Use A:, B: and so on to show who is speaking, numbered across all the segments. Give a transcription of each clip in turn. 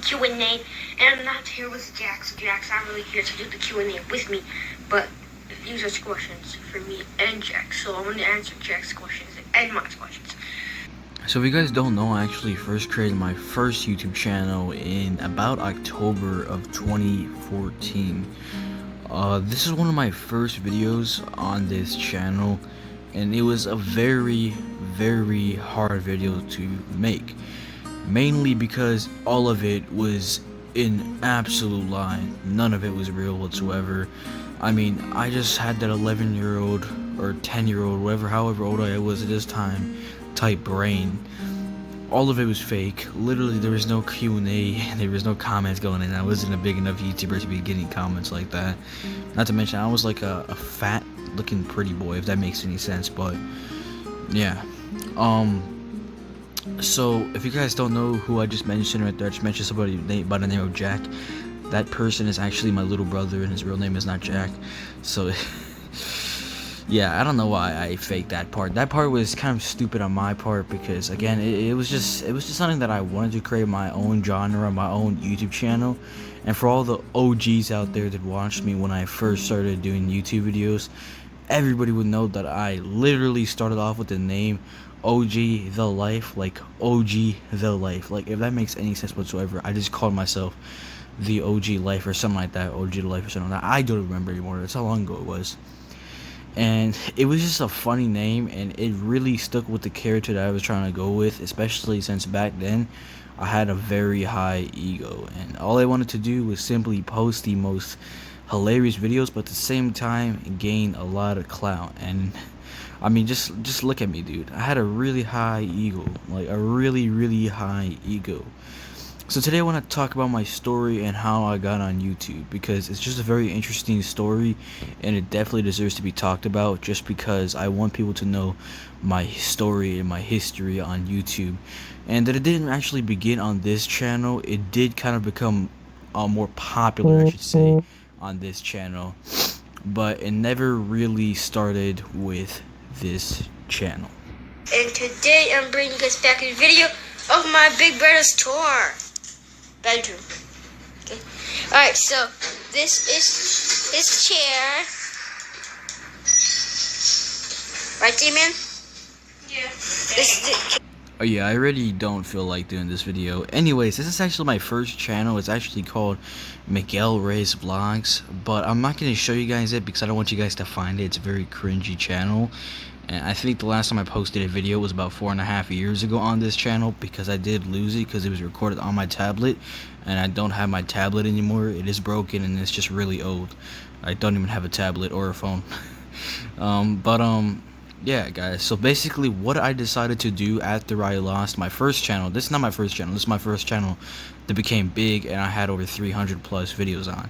A: Q&A, and I'm not here with Jack, so Jack's not really here to do the Q&A with me, but these are questions for me and Jack, so I'm going to answer Jack's questions and my questions.
B: So if you guys don't know, I actually first created my first YouTube channel in about October of 2014. This is one of my first videos on this channel, and it was a very hard video to make, mainly because all of it was an absolute lie. None of it was real whatsoever. I mean, I just had that 11-year-old or 10-year-old, however old I was at this time, type brain. All of it was fake. Literally, there was no Q&A, there was no comments going in. I wasn't a big enough YouTuber to be getting comments like that. Not to mention, I was like a fat looking pretty boy, if that makes any sense. But yeah, so if you guys don't know who I just mentioned right there, I just mentioned somebody by the name of Jack. That person is actually my little brother, and his real name is not Jack. So yeah, I don't know why I faked that part. That part was kind of stupid on my part, because again, it was just something that I wanted to create my own genre, my own YouTube channel. And for all the OGs out there that watched me when I first started doing YouTube videos, everybody would know that I literally started off with the name OG The Life, like OG The Life. Like, if that makes any sense whatsoever, I just called myself the OG Life or something like that, OG The Life or something like that. I don't remember anymore. That's how long ago it was. And it was just a funny name, and it really stuck with the character that I was trying to go with, especially since back then I had a very high ego, and all I wanted to do was simply post the most hilarious videos, but at the same time gain a lot of clout. And I mean, just look at me, dude. I had a really high ego, like a really high ego. So today I want to talk about my story and how I got on YouTube, because it's just a very interesting story, and it definitely deserves to be talked about, just because I want people to know my story and my history on YouTube. And that it didn't actually begin on this channel. It did kind of become more popular, I should say, on this channel, but it never really started with this channel.
A: And today I'm bringing you guys back a video of my big brother's tour. Bedroom. Okay. Alright, so this is his chair. Right, D-Man? Yeah.
B: Oh yeah, I really don't feel like doing this video. Anyways, this is actually my first channel. It's actually called Miguel Reyes Vlogs, but I'm not going to show you guys it because I don't want you guys to find it. It's a very cringy channel. And I think the last time I posted a video was about 4.5 years ago on this channel, because I did lose it because it was recorded on my tablet, and I don't have my tablet anymore. It is broken and it's just really old. I don't even have a tablet or a phone. Yeah, guys, so basically what I decided to do after I lost my first channel, this is not my first channel, this is my first channel that became big and I had over 300 plus videos on.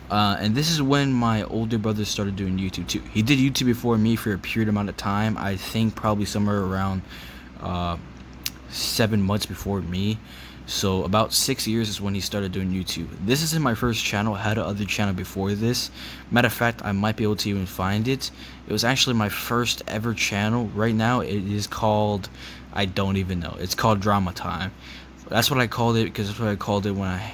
B: And this is when my older brother started doing YouTube too. He did YouTube before me for a period amount of time. I think probably somewhere around 7 months before me. So about 6 years is when he started doing YouTube. This isn't my first channel. I had another channel before this. Matter of fact, I might be able to even find it. It was actually my first ever channel. Right now it is called, I don't even know. It's called Drama Time. That's what I called it, because that's what I called it when I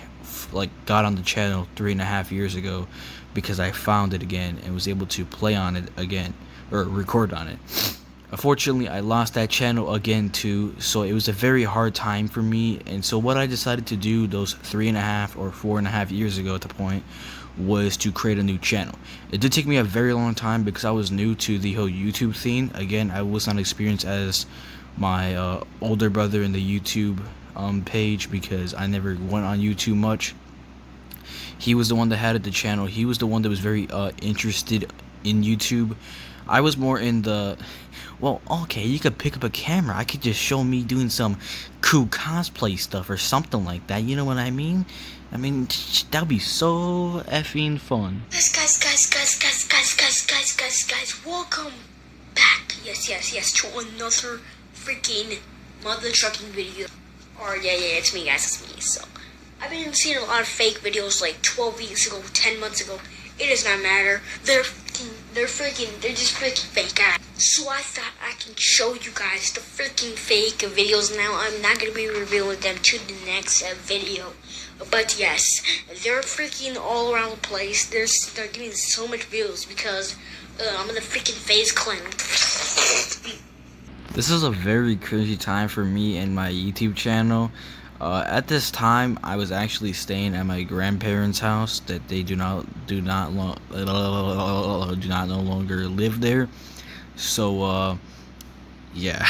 B: got on the channel 3.5 years ago, because I found it again and was able to play on it again, or record on it. Unfortunately, I lost that channel again too, so it was a very hard time for me. And so what I decided to do those 3.5 or 4.5 years ago at the point was to create a new channel. It did take me a very long time because I was new to the whole YouTube thing. Again, I was not experienced as my older brother in the YouTube page, because I never went on YouTube much. He was the one that had the channel. He was the one that was very interested in YouTube. I was more in the, well, okay, you could pick up a camera. I could just show me doing some cool cosplay stuff or something like that. You know what I mean? I mean, that would be so effing fun.
A: Guys, welcome back. Yes, to another freaking mother trucking video. Or yeah, it's me, guys, it's me. So I've been seeing a lot of fake videos like 12 weeks ago, 10 months ago. It does not matter. They're freaking they're just freaking fake guys. So I thought I can show you guys the freaking fake videos now. I'm not gonna be revealing them to the next video. But yes, they're freaking all around the place. They're getting so much views because I'm in the freaking FaZe clan.
B: This is a very crazy time for me and my YouTube channel. At this time, I was actually staying at my grandparents' house that they do not no longer live there. So yeah.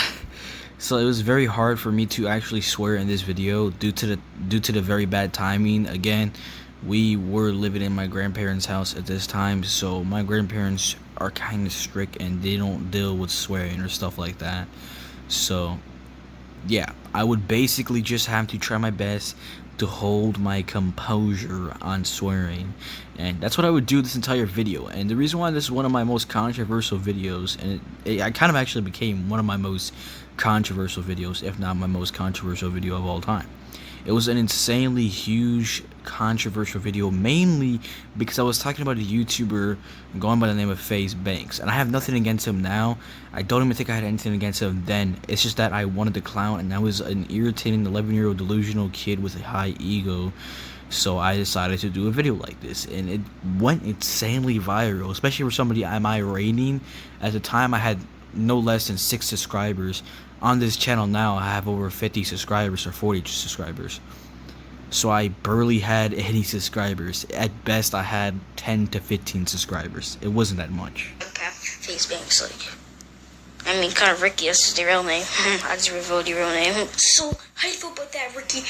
B: So it was very hard for me to actually swear in this video due to the very bad timing. Again, we were living in my grandparents' house at this time, so my grandparents are kind of strict and they don't deal with swearing or stuff like that. So yeah, I would basically just have to try my best to hold my composure on swearing, and that's what I would do this entire video. And the reason why this is one of my most controversial videos, and I kind of actually became one of my most controversial videos, if not my most controversial video of all time. It was an insanely huge controversial video, mainly because I was talking about a YouTuber going by the name of FaZe Banks, and I have nothing against him now. I don't even think I had anything against him then. It's just that I wanted to clown, and I was an irritating 11-year-old delusional kid with a high ego. So I decided to do a video like this, and it went insanely viral, especially for somebody at my rating. At the time, I had no less than 6 subscribers. On this channel now, I have over 50 subscribers or 40 subscribers. So I barely had any subscribers. At best, I had 10 to 15 subscribers. It wasn't that much.
A: Okay, FaZe Banks, I mean, kind of Ricky, that's the real name. I just revealed your real name. So, how do you feel about that, Ricky?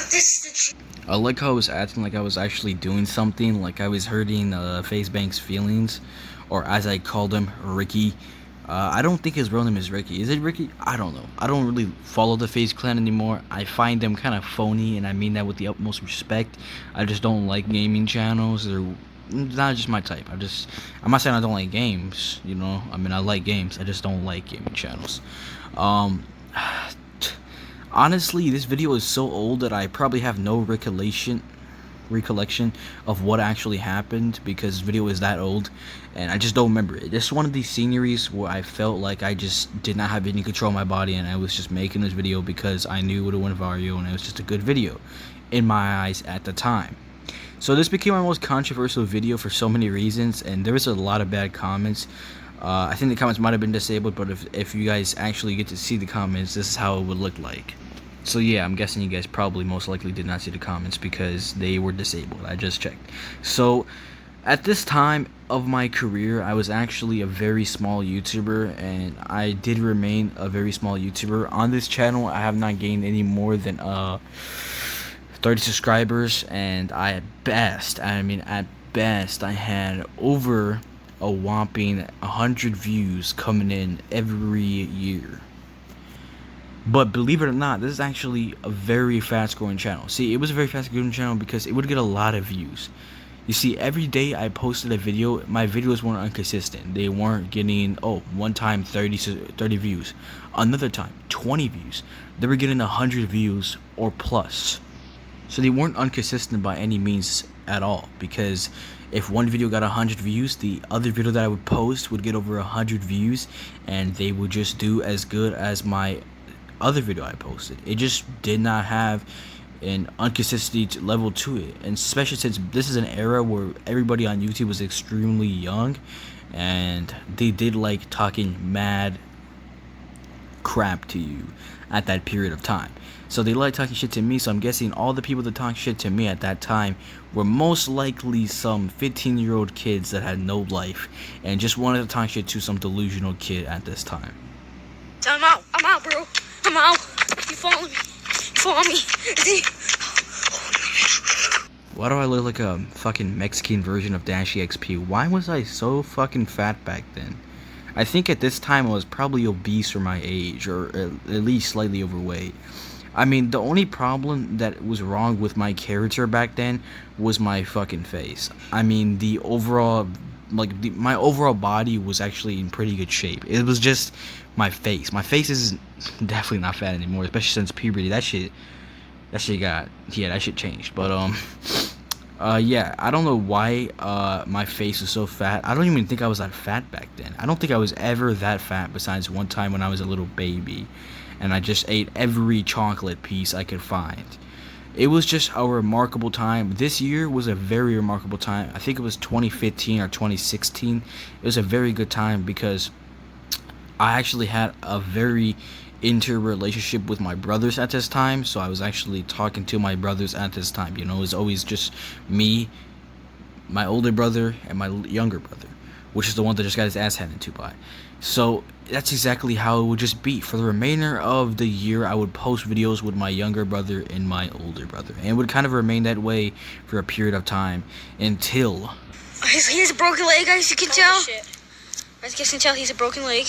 A: This is the truth.
B: I like how I was acting like I was actually doing something, like I was hurting FaZe Banks' feelings, or as I called him, Ricky. I don't think his real name is Ricky. Is it Ricky? I don't know. I don't really follow the FaZe clan anymore. I find them kind of phony, and I mean that with the utmost respect. I just don't like gaming channels. They're not just my type. I'm not saying I don't like games, you know. I mean, I like games. I just don't like gaming channels. Honestly, this video is so old that I probably have no recollection of what actually happened, because the video is that old and I just don't remember it. This is one of these sceneries where I felt like I just did not have any control of my body, and I was just making this video because I knew it would went viral, and it was just a good video in my eyes at the time. So this became my most controversial video for so many reasons, and there was a lot of bad comments. I think the comments might have been disabled, but if you guys actually get to see the comments, this is how it would look like. So yeah, I'm guessing you guys probably most likely did not see the comments because they were disabled. I just checked. So at this time of my career, I was actually a very small YouTuber, and I did remain a very small YouTuber. On this channel, I have not gained any more than 30 subscribers, and at best, I had over a whopping 100 views coming in every year. But believe it or not, this is actually a very fast growing channel. See, it was a very fast growing channel because it would get a lot of views. You see, every day I posted a video, my videos weren't inconsistent. They weren't getting, one time 30 views, another time 20 views. They were getting 100 views or plus. So they weren't inconsistent by any means at all, because if one video got 100 views, the other video that I would post would get over 100 views, and they would just do as good as my other video I posted. It just did not have an inconsistency level to it, and especially since this is an era where everybody on YouTube was extremely young, and they did like talking mad crap to you at that period of time. So they like talking shit to me, so I'm guessing all the people that talked shit to me at that time were most likely some 15-year-old kids that had no life and just wanted to talk shit to some delusional kid at this time.
A: I'm out, bro. I'm out. You follow me.
B: Why do I look like a fucking Mexican version of Dashy XP? Why was I so fucking fat back then? I think at this time I was probably obese for my age, or at least slightly overweight. I mean, the only problem that was wrong with my character back then was my fucking face. I mean, the overall, my overall body was actually in pretty good shape. It was just my face. My face is definitely not fat anymore, especially since puberty. That shit changed. But Yeah, I don't know why my face was so fat. I don't even think I was that fat back then. I don't think I was ever that fat besides one time when I was a little baby and I just ate every chocolate piece I could find. It was just a remarkable time. This year was a very remarkable time. I think it was 2015 or 2016. It was a very good time because I actually had a very interrelationship with my brothers at this time. So I was actually talking to my brothers at this time. You know, it was always just me, my older brother, and my younger brother, which is the one that just got his ass handed to by. So that's exactly how it would just be. For the remainder of the year, I would post videos with my younger brother and my older brother. And it would kind of remain that way for a period of time until...
A: He has a broken leg, as you can tell. As you can tell, he's a broken leg.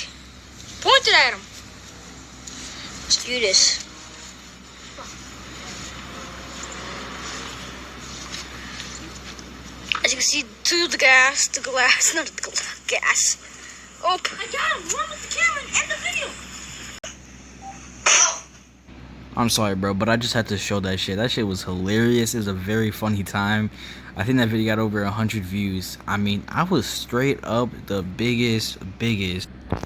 A: Point it at him. Let's do this. As you can see, through the glass, not the glass, gas. Oh, I got him. Run with the camera and end the video.
B: I'm sorry, bro, but I just had to show that shit. That shit was hilarious. It was a very funny time. I think that video got over 100 views. I mean, I was straight up the biggest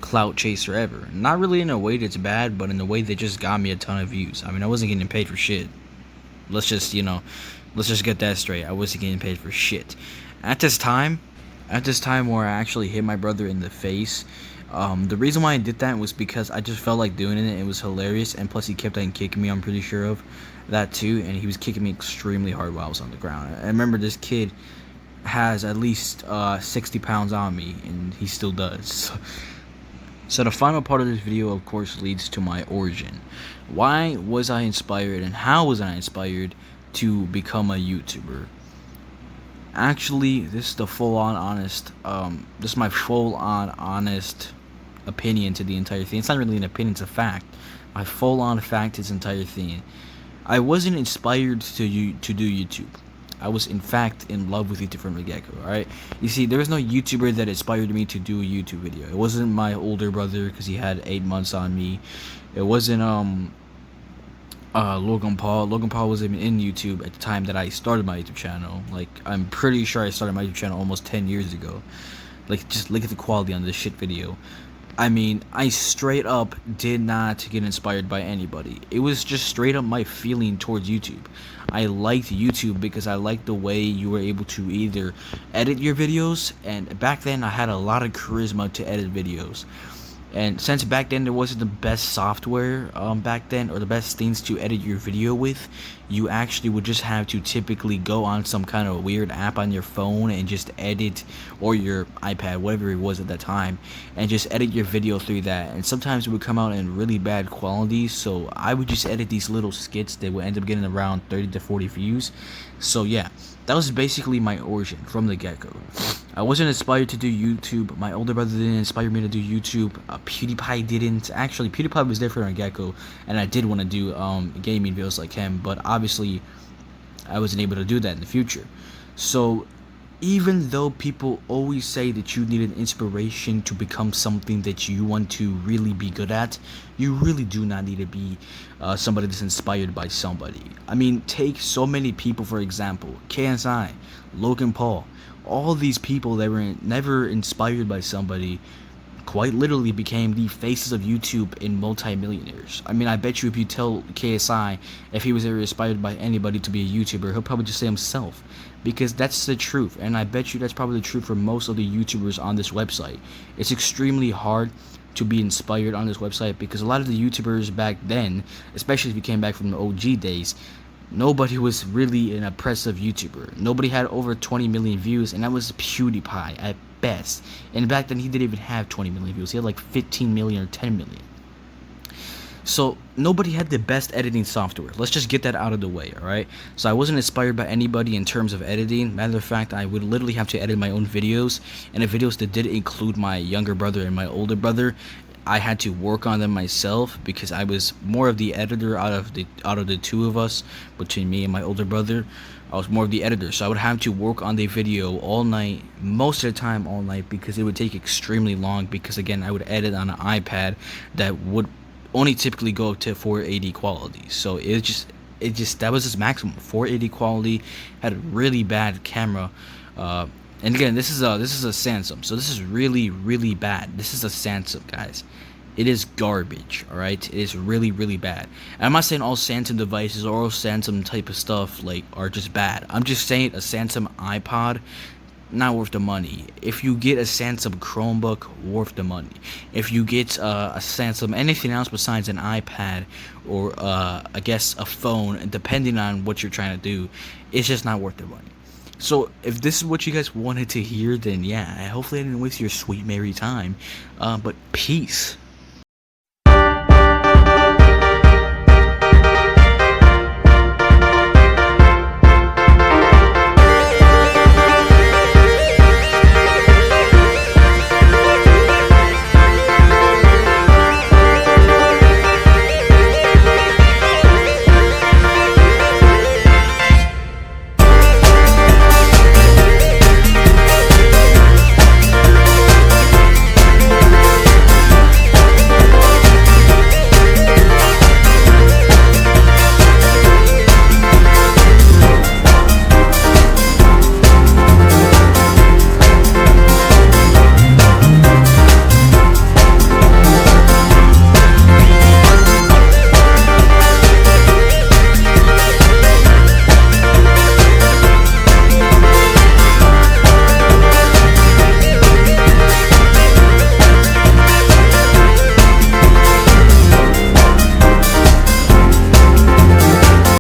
B: clout chaser ever. Not really in a way that's bad, but in a way that just got me a ton of views. I mean, I wasn't getting paid for shit. Let's just get that straight. I wasn't getting paid for shit. At this time where I actually hit my brother in the face, the reason why I did that was because I just felt like doing it. It was hilarious, and plus he kept on kicking me. I'm pretty sure of that too, and he was kicking me extremely hard while I was on the ground. I remember this kid has at least 60 pounds on me, and he still does. So the final part of this video, of course, leads to my origin. Why was I inspired, and how was I inspired to become a YouTuber? Actually, this is the full-on honest, this is my full-on honest opinion to the entire thing. It's not really an opinion, it's a fact. My full-on fact is entire thing. I wasn't inspired to do YouTube. I was in fact in love with YouTube from the get-go, alright? You see, there was no YouTuber that inspired me to do a YouTube video. It wasn't my older brother, because he had 8 months on me. It wasn't, Logan Paul. Logan Paul wasn't even in YouTube at the time that I started my YouTube channel. Like, I'm pretty sure I started my YouTube channel almost 10 years ago. Like, just look at the quality on this shit video. I mean, I straight up did not get inspired by anybody. It was just straight up my feeling towards YouTube. I liked YouTube because I liked the way you were able to either edit your videos, and back then I had a lot of charisma to edit videos. And since back then there wasn't the best software back then, or the best things to edit your video with, you actually would just have to typically go on some kind of weird app on your phone and just edit, or your iPad, whatever it was at that time, and just edit your video through that. And sometimes it would come out in really bad quality, so I would just edit these little skits that would end up getting around 30 to 40 views. So yeah, that was basically my origin from the get-go. I wasn't inspired to do YouTube. My older brother didn't inspire me to do YouTube. PewDiePie didn't. Actually, PewDiePie was there from the get-go, and I did want to do gaming videos like him, but obviously I wasn't able to do that in the future. So even though people always say that you need an inspiration to become something that you want to really be good at, you really do not need to be somebody that's inspired by somebody. I mean, take so many people, for example, KSI, Logan Paul. All these people that were never inspired by somebody quite literally became the faces of YouTube in multi-millionaires. I mean, I bet you if you tell KSI if he was ever inspired by anybody to be a YouTuber, he'll probably just say himself, because that's the truth. And I bet you that's probably the truth for most of the YouTubers on this website. It's extremely hard to be inspired on this website because a lot of the YouTubers back then, especially if you came back from the OG days, nobody was really an impressive YouTuber. Nobody had over 20 million views, and that was PewDiePie at best. And back then, he didn't even have 20 million views. He had like 15 million or 10 million. So nobody had the best editing software. Let's just get that out of the way, alright? So I wasn't inspired by anybody in terms of editing. Matter of fact, I would literally have to edit my own videos, and the videos that did include my younger brother and my older brother, I had to work on them myself because I was more of the editor out of the two of us. Between me and my older brother, I was more of the editor, so I would have to work on the video all night, most of the time all night, because it would take extremely long, because again, I would edit on an iPad that would only typically go up to 480 quality. So it just that was its maximum. 480 quality, had a really bad camera. And again, this is a Samsung, so this is really bad. This is a Samsung, guys. It is garbage. All right, it is really bad. And I'm not saying all Samsung devices or all Samsung type of stuff like are just bad. I'm just saying a Samsung iPod, not worth the money. If you get a Samsung Chromebook, worth the money. If you get a Samsung anything else besides an iPad or I guess a phone, depending on what you're trying to do, it's just not worth the money. So if this is what you guys wanted to hear, then yeah, hopefully I didn't waste your sweet merry time. But peace.